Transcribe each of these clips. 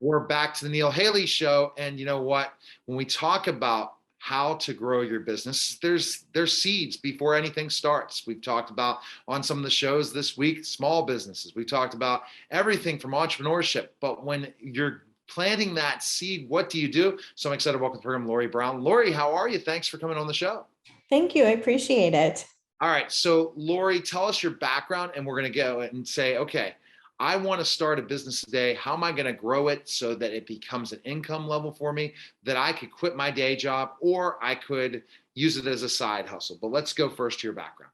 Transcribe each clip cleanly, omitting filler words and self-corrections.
We're back to the Neil Haley Show. And you know what? When we talk about how to grow your business, there's seeds before anything starts. We've talked about on some of the shows this week, small businesses. We talked about everything from entrepreneurship. But when you're planting that seed, what do you do? So I'm excited to welcome to the program, Lorie Brown. Lorie, how are you? Thanks for coming on the show. Thank you. I appreciate it. All right. So Lorie, tell us your background and we're going to go and say, okay, I want to start a business today. How am I going to grow it so that it becomes an income level for me, that I could quit my day job or I could use it as a side hustle? But let's go first to your background.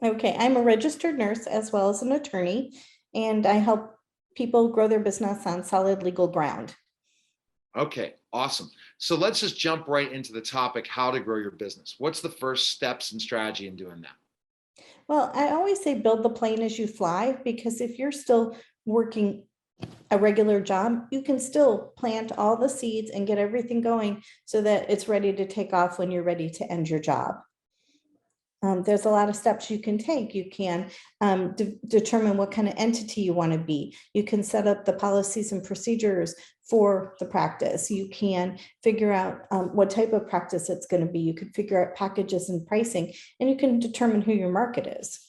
Okay, I'm a registered nurse as well as an attorney, and I help people grow their business on solid legal ground. Okay, awesome. So let's just jump right into the topic, how to grow your business. What's the first steps and strategy in doing that? Well, I always say build the plane as you fly, because if you're still working a regular job, you can still plant all the seeds and get everything going so that it's ready to take off when you're ready to end your job. There's a lot of steps you can take. You can determine what kind of entity you want to be. You can set up the policies and procedures for the practice. You can figure out what type of practice it's going to be. You can figure out packages and pricing, and you can determine who your market is.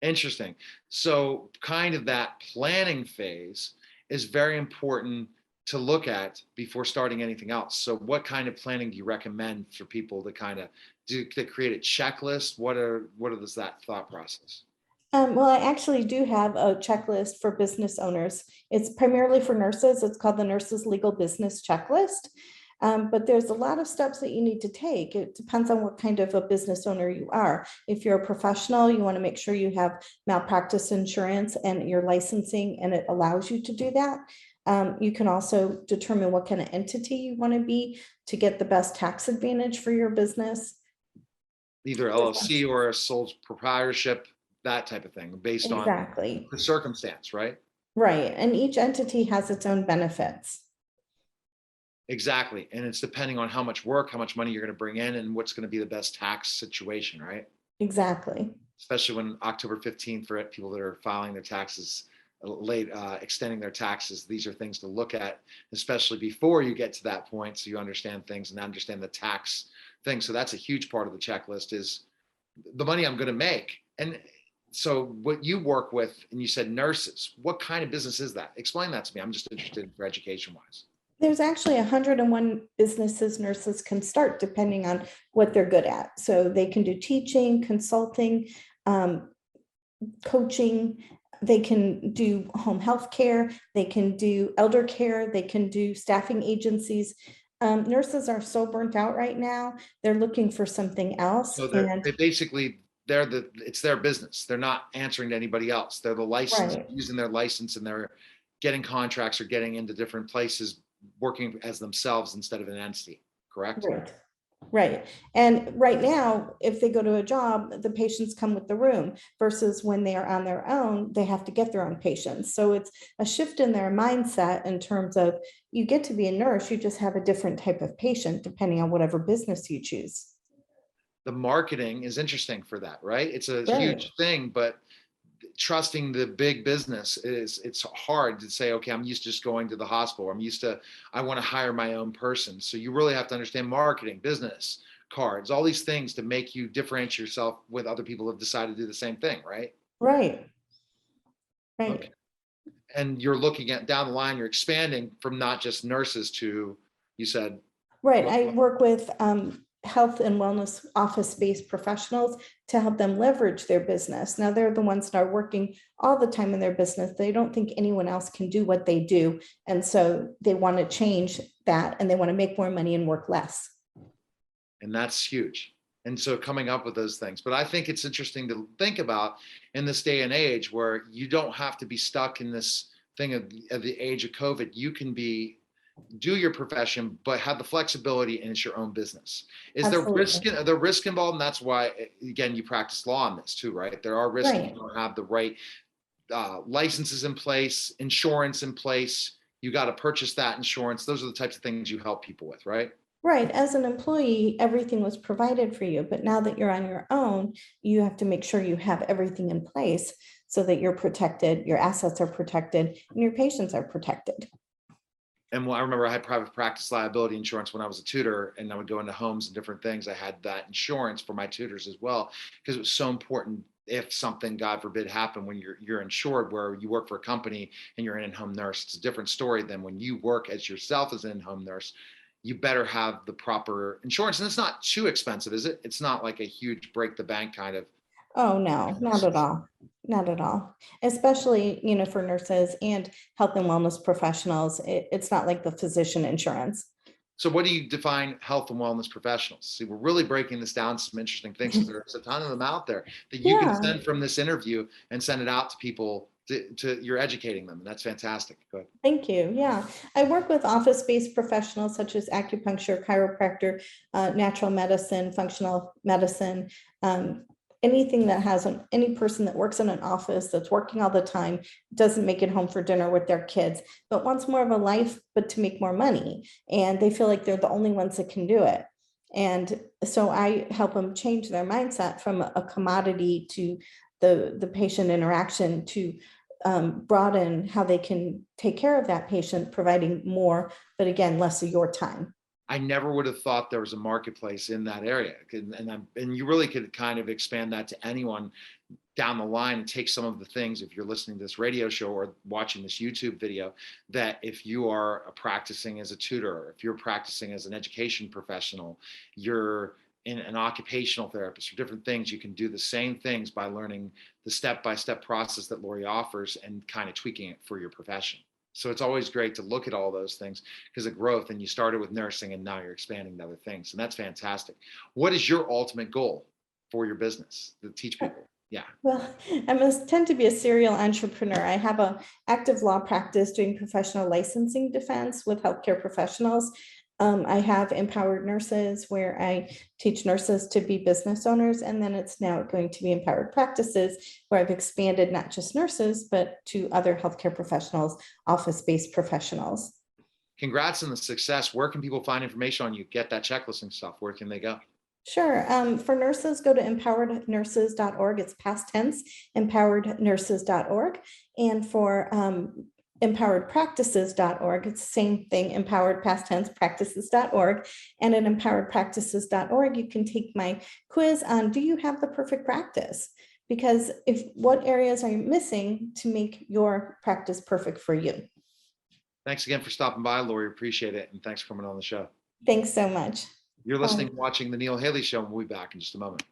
Interesting. So kind of that planning phase is very important to look at before starting anything else. So what kind of planning do you recommend for people to kind of do, to create a checklist? What is that thought process? Well, I actually do have a checklist for business owners. It's primarily for nurses. It's called the Nurses Legal Business Checklist. But there's a lot of steps that you need to take. It depends on what kind of a business owner you are. If you're a professional, you want to make sure you have malpractice insurance and your licensing, and it allows you to do that. You can also determine what kind of entity you want to be to get the best tax advantage for your business. Either LLC or a sole proprietorship, that type of thing, based on Exactly. the circumstance, right? Right. And each entity has its own benefits. Exactly. And it's depending on how much work, how much money you're going to bring in, and what's going to be the best tax situation, right? Exactly. Especially when October 15th, for people that are filing their taxes late, extending their taxes, these are things to look at, especially before you get to that point, so you understand things and understand the tax thing. So that's a huge part of the checklist, is the money I'm going to make. And so what you work with, and you said nurses, what kind of business is that? Explain that to me. I'm just interested for education wise. There's actually 101 businesses nurses can start depending on what they're good at. So they can do teaching, consulting, coaching. They can do home health care. They can do elder care. They can do staffing agencies. Nurses are so burnt out right now. They're looking for something else. So And they basically, it's their business. They're not answering to anybody else. They're the license, right. using their license, and they're getting contracts or getting into different places, working as themselves instead of an entity, correct? Right. Right. And right now, if they go to a job, the patients come with the room, versus when they are on their own, they have to get their own patients. So it's a shift in their mindset in terms of, you get to be a nurse, you just have a different type of patient depending on whatever business you choose. The marketing is interesting for that, right? It's a Right. huge thing, but trusting the big business it's hard to say, okay, I'm used to just going to the hospital. I want to hire my own person. So you really have to understand marketing, business cards, all these things to make you differentiate yourself with other people who have decided to do the same thing, right? Right. Right. Okay. And you're looking at down the line, you're expanding from not just nurses to, you said, Right. I work with health and wellness office-based professionals to help them leverage their business. Now, they're the ones that are working all the time in their business. They don't think anyone else can do what they do. And so they want to change that, and they want to make more money and work less. and that's huge. And so coming up with those things. But I think it's interesting to think about in this day and age where you don't have to be stuck in this thing of the age of COVID. You can do your profession, but have the flexibility, and it's your own business. Is there Absolutely. risk involved? And that's why, again, you practice law on this too, right? There are risks if Right. you don't have the right licenses in place, insurance in place. You got to purchase that insurance. Those are the types of things you help people with, right? Right. As an employee, everything was provided for you, but now that you're on your own, you have to make sure you have everything in place so that you're protected, your assets are protected, and your patients are protected. And I remember I had private practice liability insurance when I was a tutor, and I would go into homes and different things. I had that insurance for my tutors as well, because it was so important. If something, God forbid, happened when you're insured, where you work for a company and you're an in-home nurse, it's a different story than when you work as yourself as an in-home nurse. You better have the proper insurance, and it's not too expensive, is it? It's not like a huge break the bank kind of. Oh, no, not at all. Not at all. Especially, for nurses and health and wellness professionals. It's not like the physician insurance. So what do you define health and wellness professionals? See, we're really breaking this down to some interesting things, because there's a ton of them out there that you can Yeah. send from this interview and send it out to people you're educating them. And that's fantastic. Go ahead. Thank you. Yeah. I work with office-based professionals such as acupuncture, chiropractor, natural medicine, functional medicine, anything that has any person that works in an office that's working all the time, doesn't make it home for dinner with their kids, but wants more of a life, but to make more money. And they feel like they're the only ones that can do it. And so I help them change their mindset from a commodity to the patient interaction, to broaden how they can take care of that patient, providing more, but again, less of your time. I never would have thought there was a marketplace in that area. And you really could kind of expand that to anyone down the line, and take some of the things, if you're listening to this radio show or watching this YouTube video, that if you are practicing as a tutor, if you're practicing as an education professional, you're in an occupational therapist, or different things, you can do the same things by learning the step-by-step process that Lorie offers and kind of tweaking it for your profession. So it's always great to look at all those things because of growth. And you started with nursing and now you're expanding to other things. And that's fantastic. What is your ultimate goal for your business to teach people? Yeah. Well, I must tend to be a serial entrepreneur. I have a active law practice doing professional licensing defense with healthcare professionals. I have empowered nurses where I teach nurses to be business owners, and then it's now going to be empowered practices where I've expanded not just nurses, but to other healthcare professionals, office-based professionals. Congrats on the success. Where can people find information on you? Get that checklist and stuff. Where can they go? Sure. For nurses, go to empowerednurses.org. It's past tense, empowerednurses.org. And for empoweredpractices.org, it's the same thing, empowered past tense practices.org. And at empoweredpractices.org, you can take my quiz on, do you have the perfect practice? Because what areas are you missing to make your practice perfect for you? Thanks again for stopping by, Lorie. Appreciate it. And thanks for coming on the show. Thanks so much. You're Bye. listening, watching the Neil Haley Show, and we'll be back in just a moment.